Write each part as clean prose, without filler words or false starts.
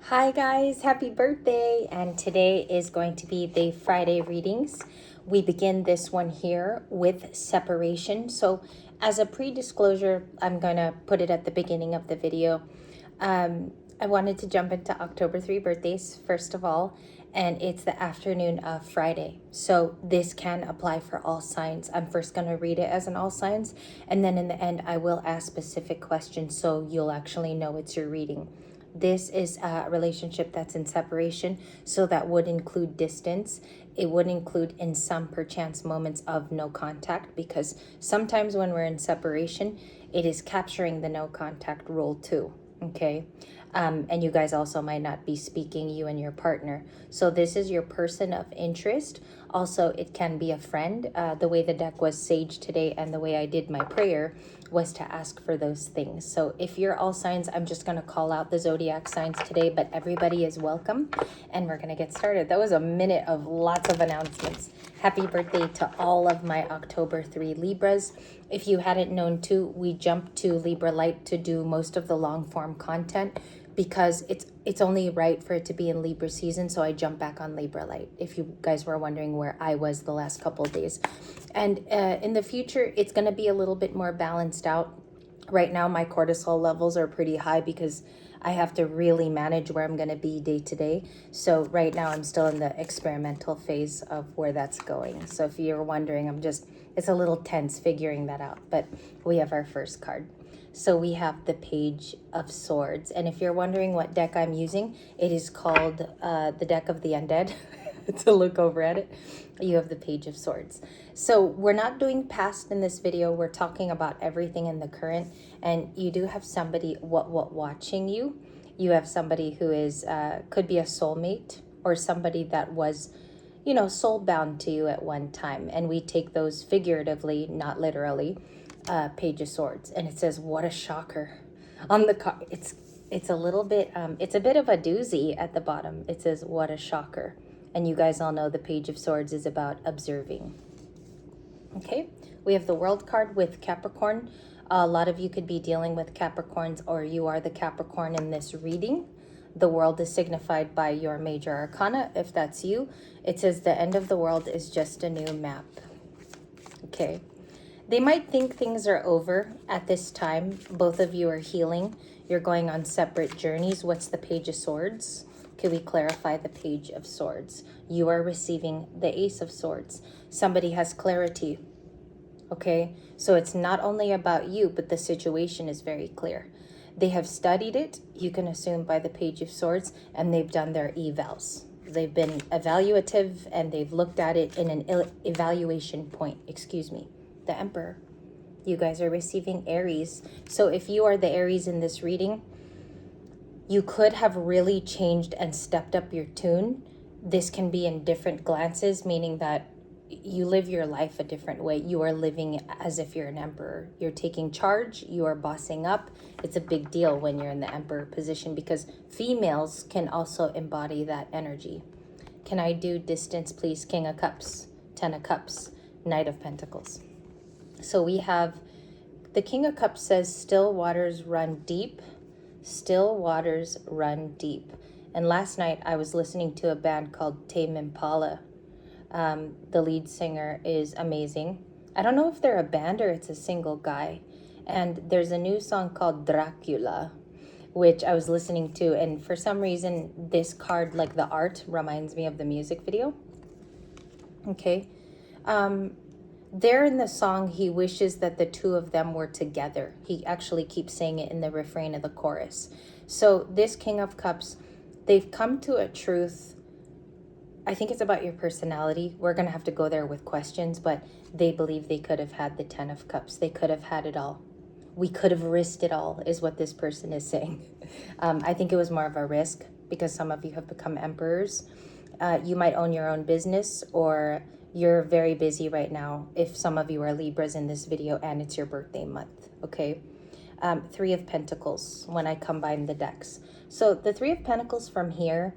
Hi guys, happy birthday! And today is going to be the Friday readings. We begin this one here with separation. So as a pre-disclosure, I'm going to put it at the beginning of the video. I wanted to jump into October 3 birthdays, first of all, and it's the afternoon of Friday. So this can apply for all signs. I'm first going to read it as an all signs, and then in the end, I will ask specific questions so you'll actually know it's your reading. This is a relationship that's in separation, so that would include distance. It would include in some perchance moments of no contact, because sometimes when we're in separation, it is capturing the no contact rule too. Okay. And you guys also might not be speaking, you and your partner. So this is your person of interest. Also, it can be a friend. The way the deck was sage today and the way I did my prayer was to ask for those things. So if you're all signs, I'm just going to call out the zodiac signs today, but everybody is welcome. And we're going to get started. That was a minute of lots of announcements. Happy birthday to all of my October 3 Libras. If you hadn't known too, we jumped to Libra Light to do most of the long form content because it's only right for it to be in Libra season, so I jumped back on Libra Light, if you guys were wondering where I was the last couple of days. And in the future, it's going to be a little bit more balanced out. Right now, my cortisol levels are pretty high because I have to really manage where I'm going to be day to day. So right now, I'm still in the experimental phase of where that's going. So if you're wondering, it's a little tense figuring that out. But we have our first card. So we have the Page of Swords. And if you're wondering what deck I'm using, it is called the Deck of the Undead. To look over at it, you have the Page of Swords. So we're not doing past in this video. We're talking about everything in the current. And you do have somebody watching you. You have somebody who is could be a soulmate or somebody that was, soul bound to you at one time. And we take those figuratively, not literally. Page of Swords, and it says, "What a shocker!" On the card, it's a little bit, it's a bit of a doozy at the bottom. It says, "What a shocker," and you guys all know the Page of Swords is about observing. Okay, we have the World card with Capricorn. A lot of you could be dealing with Capricorns, or you are the Capricorn in this reading. The world is signified by your major arcana. If that's you, it says the end of the world is just a new map. Okay. They might think things are over at this time. Both of you are healing. You're going on separate journeys. What's the Page of Swords? Can we clarify the Page of Swords? You are receiving the Ace of Swords. Somebody has clarity. Okay? So it's not only about you, but the situation is very clear. They have studied it, you can assume, by the Page of Swords, and they've done their evals. They've been evaluative, and they've looked at it in an evaluation point. The Emperor. You guys are receiving Aries. So if you are the Aries in this reading, you could have really changed and stepped up your tune. This can be in different glances, meaning that you live your life a different way. You are living as if you're an emperor. You're taking charge. You are bossing up. It's a big deal when you're in the emperor position because females can also embody that energy. Can I do distance, please? King of Cups, Ten of Cups, Knight of Pentacles. So we have the King of Cups says, still waters run deep. Still waters run deep. And last night I was listening to a band called Tame Impala. The lead singer is amazing. I don't know if they're a band or it's a single guy. And there's a new song called Dracula, which I was listening to. And for some reason, this card, like the art, reminds me of the music video. Okay. There in the song, he wishes that the two of them were together. He actually keeps saying it in the refrain of the chorus. So this King of Cups, they've come to a truth. I think it's about your personality. We're going to have to go there with questions, but they believe they could have had the Ten of Cups. They could have had it all. We could have risked it all, is what this person is saying. I think it was more of a risk because some of you have become emperors. You might own your own business, or you're very busy right now if some of you are Libras in this video and it's your birthday month, okay? Three of Pentacles when I combine the decks. So the Three of Pentacles from here,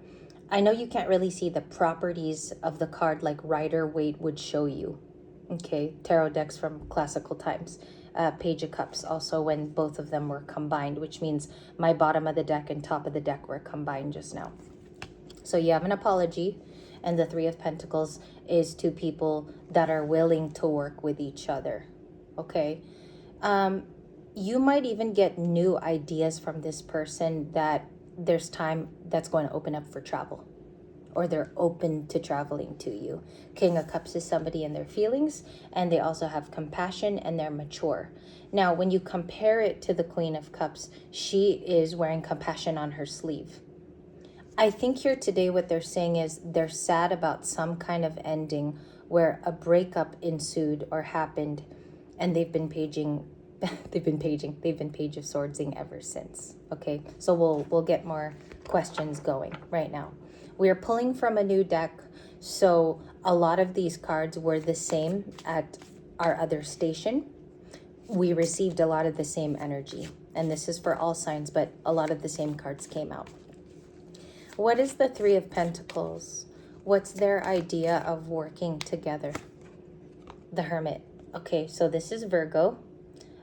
I know you can't really see the properties of the card like Rider Waite would show you, okay? Tarot decks from classical times. Page of Cups also when both of them were combined, which means my bottom of the deck and top of the deck were combined just now. So you have an apology, and the Three of Pentacles is two people that are willing to work with each other. Okay. You might even get new ideas from this person that there's time that's going to open up for travel, or they're open to traveling to you. King of Cups is somebody in their feelings, and they also have compassion, and they're mature. Now, when you compare it to the Queen of Cups, she is wearing compassion on her sleeve. I think here today what they're saying is they're sad about some kind of ending where a breakup ensued or happened, and they've been Page of Swordsing ever since. Okay, so we'll get more questions going right now. We are pulling from a new deck, so a lot of these cards were the same at our other station. We received a lot of the same energy, and this is for all signs, but a lot of the same cards came out. What is the Three of Pentacles? What's their idea of working together? The Hermit. Okay, so this is Virgo.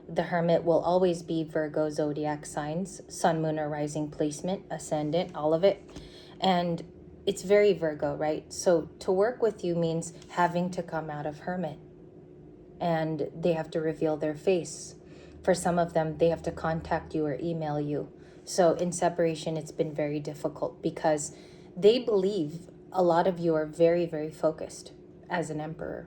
The Hermit will always be Virgo zodiac signs, sun, moon, or rising placement, ascendant, all of it. And it's very Virgo, right? So to work with you means having to come out of Hermit. And they have to reveal their face. For some of them, they have to contact you or email you. So in separation, it's been very difficult because they believe a lot of you are very, very focused as an Emperor.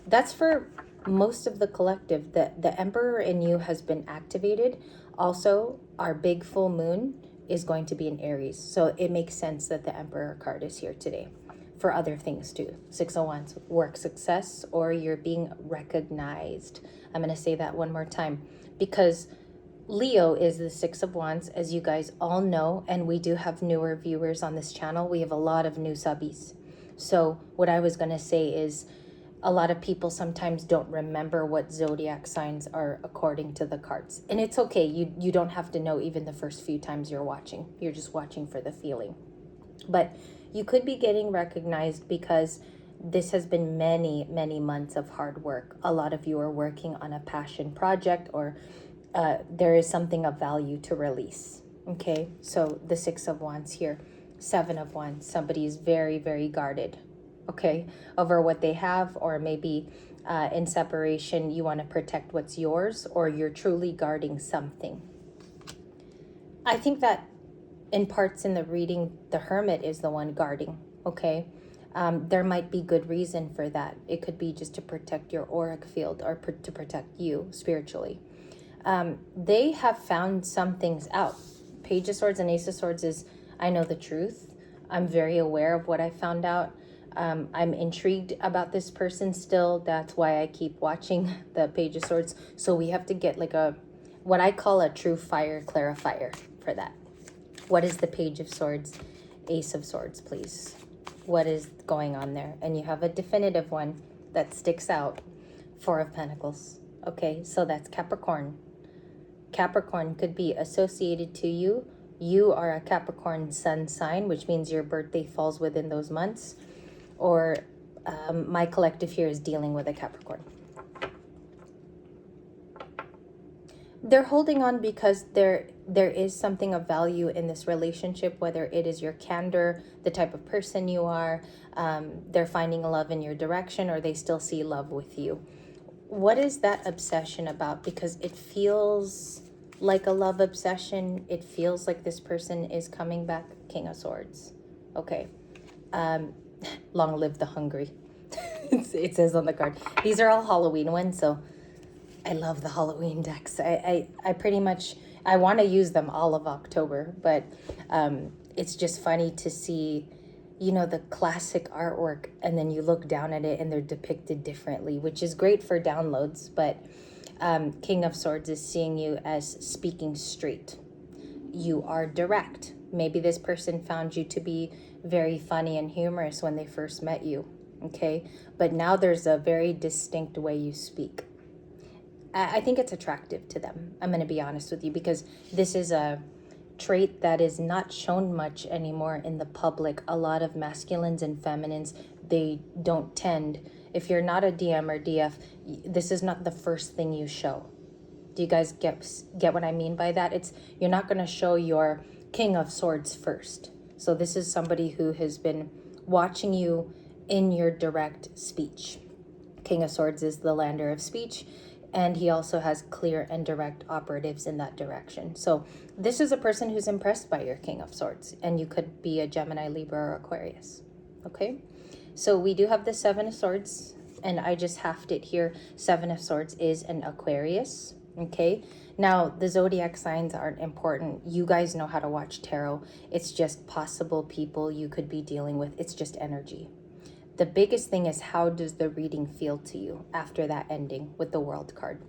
That's for most of the collective. The Emperor in you has been activated. Also, our big full moon is going to be in Aries. So it makes sense that the Emperor card is here today for other things too. Six of Wands, work success, or you're being recognized. I'm going to say that one more time because Leo is the Six of Wands, as you guys all know, and we do have newer viewers on this channel. We have a lot of new subbies. So what I was going to say is a lot of people sometimes don't remember what zodiac signs are according to the cards. And it's okay. You don't have to know even the first few times you're watching. You're just watching for the feeling. But you could be getting recognized because this has been many, many months of hard work. A lot of you are working on a passion project, or there is something of value to release. Okay, so the Six of Wands here, Seven of Wands, somebody is very, very guarded, okay, over what they have, or maybe in separation, you want to protect what's yours, or you're truly guarding something. I think that in parts in the reading, the Hermit is the one guarding, okay? There might be good reason for that. It could be just to protect your auric field, or to protect you spiritually. They have found some things out. Page of Swords and Ace of Swords is, I know the truth. I'm very aware of what I found out. I'm intrigued about this person still. That's why I keep watching the Page of Swords. So we have to get like what I call a true fire clarifier for that. What is the Page of Swords, Ace of Swords, please? What is going on there? And you have a definitive one that sticks out. Four of Pentacles. Okay, so that's Capricorn. Capricorn could be associated to you. You are a Capricorn sun sign, which means your birthday falls within those months. Or my collective here is dealing with a Capricorn. They're holding on because there is something of value in this relationship, whether it is your candor, the type of person you are, they're finding love in your direction, or they still see love with you. What is that obsession about? Because it feels like a love obsession. It feels like this person is coming back. King of Swords. Okay. Long live the hungry. It says on the card. These are all Halloween ones, so I love the Halloween decks. I pretty much, I want to use them all of October, but it's just funny to see, you know, the classic artwork, and then you look down at it and they're depicted differently, which is great for downloads. But King of Swords is seeing you as speaking straight. You are direct. Maybe this person found you to be very funny and humorous when they first met you, okay? But now there's a very distinct way you speak. I think it's attractive to them. I'm going to be honest with you, because this is a trait that is not shown much anymore in the public. A lot of masculines and feminines, they don't tend, if you're not a DM or DF, this is not the first thing you show. Do you guys get what I mean by that? It's you're not going to show your King of Swords first. So this is somebody who has been watching you in your direct speech. King of Swords is the lander of speech, and he also has clear and direct operatives in that direction. So this is a person who's impressed by your King of Swords, and you could be a Gemini, Libra, or Aquarius. Okay, so we do have the Seven of Swords, and I just halved it here. Seven of Swords is an Aquarius. Okay, now the zodiac signs aren't important. You guys know how to watch tarot. It's just possible people you could be dealing with. It's just energy. The biggest thing is, how does the reading feel to you after that ending with the World card?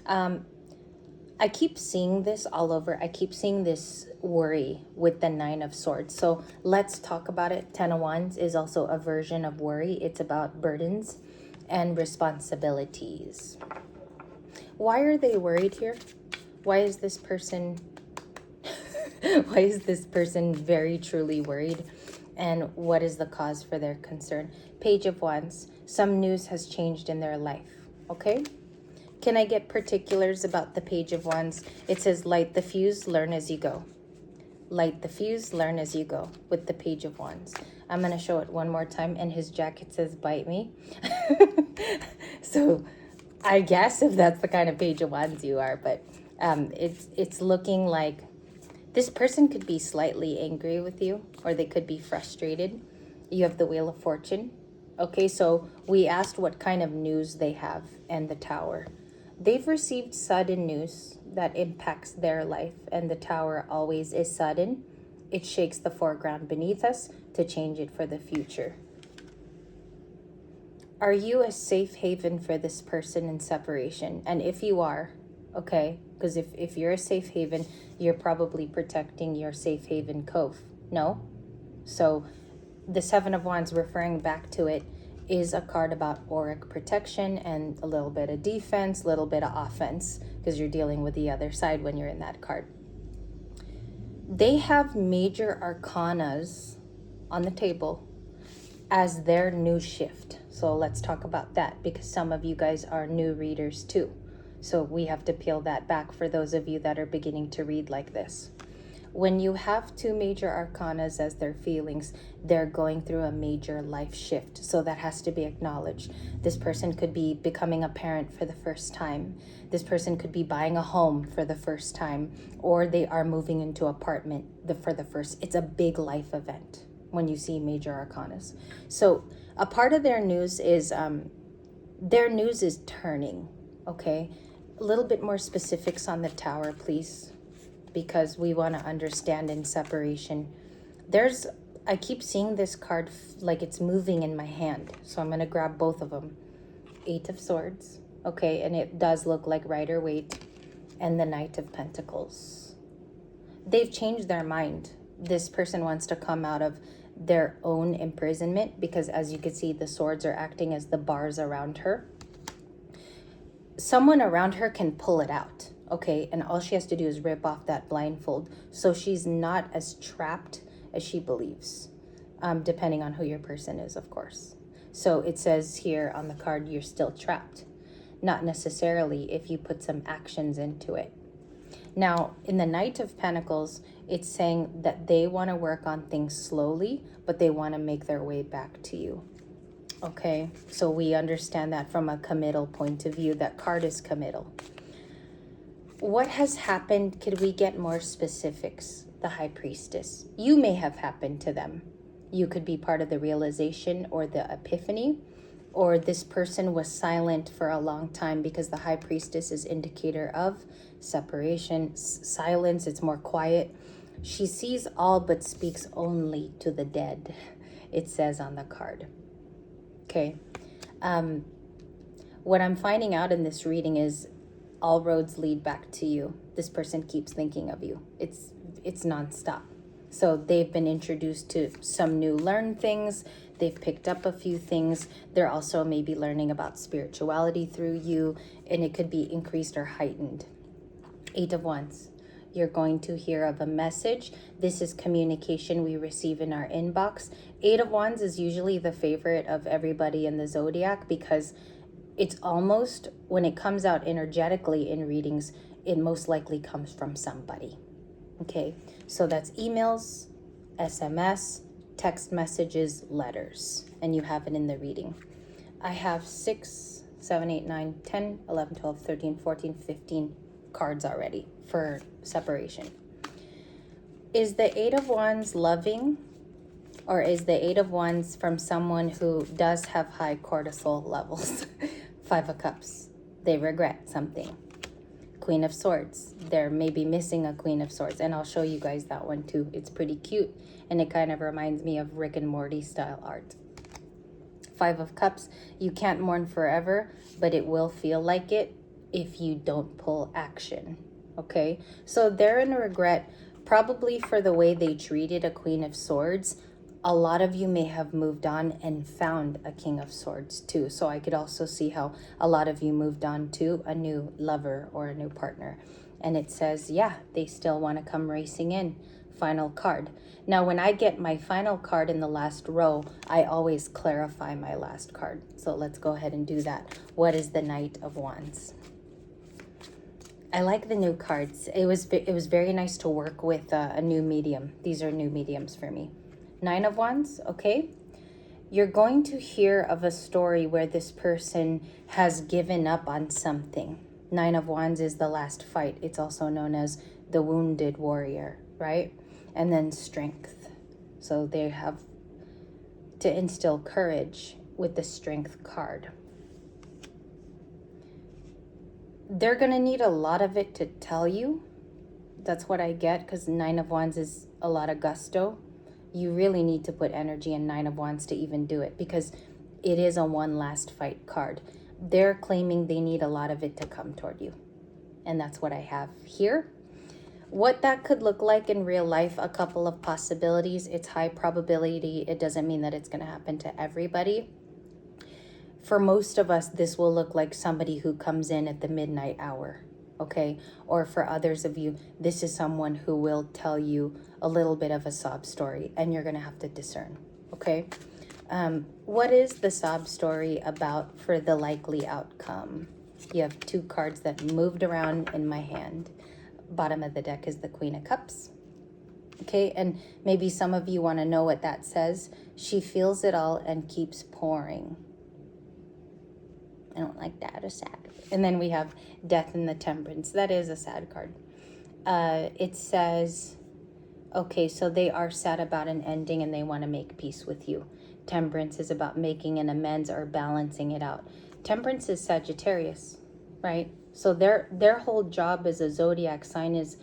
I keep seeing this all over. I keep seeing this worry with the Nine of Swords. So let's talk about it. Ten of Wands is also a version of worry. It's about burdens and responsibilities. Why are they worried here? Why is this person why is this person very truly worried? And what is the cause for their concern? Page of Wands. Some news has changed in their life. Okay? Can I get particulars about the Page of Wands? It says, light the fuse, learn as you go. Light the fuse, learn as you go, with the Page of Wands. I'm going to show it one more time, and his jacket says, bite me. So I guess if that's the kind of Page of Wands you are, but it's looking like this person could be slightly angry with you, or they could be frustrated. You have the Wheel of Fortune. Okay, so we asked what kind of news they have, and the Tower. They've received sudden news that impacts their life, and the Tower always is sudden. It shakes the foreground beneath us to change it for the future. Are you a safe haven for this person in separation? And if you are, okay, because if you're a safe haven, you're probably protecting your safe haven cove. No? So the Seven of Wands, referring back to it, is a card about auric protection and a little bit of defense, a little bit of offense, because you're dealing with the other side when you're in that card. They have major arcanas on the table as their new shift. So let's talk about that, because some of you guys are new readers too. So we have to peel that back for those of you that are beginning to read like this. When you have two major arcanas as their feelings, they're going through a major life shift. So that has to be acknowledged. This person could be becoming a parent for the first time. This person could be buying a home for the first time, or they are moving into apartment for the first. It's a big life event when you see major arcanas. So a part of their news is turning. Okay, a little bit more specifics on the Tower, please, because we want to understand in separation. I keep seeing this card like it's moving in my hand, so I'm going to grab both of them. Eight of Swords, okay, and it does look like Rider-Waite, and the Knight of Pentacles. They've changed their mind. This person wants to come out of their own imprisonment, because as you can see, the swords are acting as the bars around her. Someone around her can pull it out, okay, and all she has to do is rip off that blindfold, so she's not as trapped as she believes, depending on who your person is, of course. So it says here on the card, you're still trapped. Not necessarily if you put some actions into it. Now, in the Knight of Pentacles, it's saying that they want to work on things slowly, but they want to make their way back to you. Okay, so we understand that from a committal point of view. That card is committal. What has happened? Could we get more specifics? The High Priestess. You may have happened to them. You could be part of the realization or the epiphany, or this person was silent for a long time, because the High Priestess is indicator of separation, silence. It's more quiet. She sees all but speaks only to the dead, it says on the card. Okay. What I'm finding out in this reading is all roads lead back to you. This person keeps thinking of you. It's nonstop. So they've been introduced to some new learned things. They've picked up a few things. They're also maybe learning about spirituality through you, and it could be increased or heightened. Eight of Wands. You're going to hear of a message. This is communication we receive in our inbox. Eight of Wands is usually the favorite of everybody in the zodiac, because it's almost, when it comes out energetically in readings, it most likely comes from somebody. Okay, so that's emails, SMS, text messages, letters, and you have it in the reading. I have 6, 7, 8, 9, 10, 11, 12, 13, 14, 15 cards already for separation. Is the Eight of Wands loving, or is the Eight of Wands from someone who does have high cortisol levels? Five of Cups, they regret something. Queen of Swords, they're maybe missing a Queen of Swords, and I'll show you guys that one too. It's pretty cute, and it kind of reminds me of Rick and Morty style art. Five of Cups, you can't mourn forever, but it will feel like it if you don't pull action. Okay, so they're in regret, probably for the way they treated a Queen of Swords. A lot of you may have moved on and found a King of Swords too. So I could also see how a lot of you moved on to a new lover or a new partner. And it says, yeah, they still want to come racing in. Final card. Now, when I get my final card in the last row, I always clarify my last card. So let's go ahead and do that. What is the Knight of Wands? I like the new cards. It was very nice to work with a new medium. These are new mediums for me. Nine of Wands, okay? You're going to hear of a story where this person has given up on something. Nine of Wands is the last fight. It's also known as the wounded warrior, right? And then Strength. So they have to instill courage with the Strength card. They're going to need a lot of it to tell you. That's what I get, because Nine of Wands is a lot of gusto. You really need to put energy in Nine of Wands to even do it, because it is a one last fight card. They're claiming they need a lot of it to come toward you. And that's what I have here. What that could look like in real life, a couple of possibilities. It's high probability. It doesn't mean that it's going to happen to everybody. For most of us, this will look like somebody who comes in at the midnight hour. Okay, or for others of you, this is someone who will tell you a little bit of a sob story, and you're gonna have to discern. Okay, what is the sob story about for the likely outcome? You have two cards that moved around in my hand. Bottom of the deck is the Queen of Cups. Okay, and maybe some of you want to know what that says. She feels it all and keeps pouring. I don't like that, or sad. And then we have Death and the Temperance. That is a sad card. It says, okay, so they are sad about an ending and they want to make peace with you. Temperance is about making an amends or balancing it out. Temperance is Sagittarius, right? So their whole job as a zodiac sign is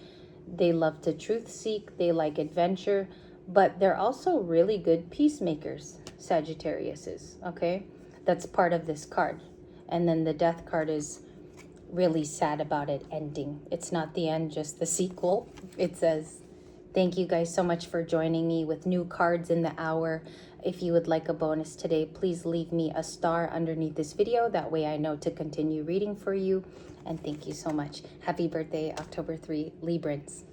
they love to truth seek, they like adventure, but they're also really good peacemakers, Sagittarius is, okay? That's part of this card. And then the Death card is really sad about it ending. It's not the end, just the sequel. It says, thank you guys so much for joining me with new cards in the hour. If you would like a bonus today, please leave me a star underneath this video. That way I know to continue reading for you. And thank you so much. Happy birthday, October 3, Librans.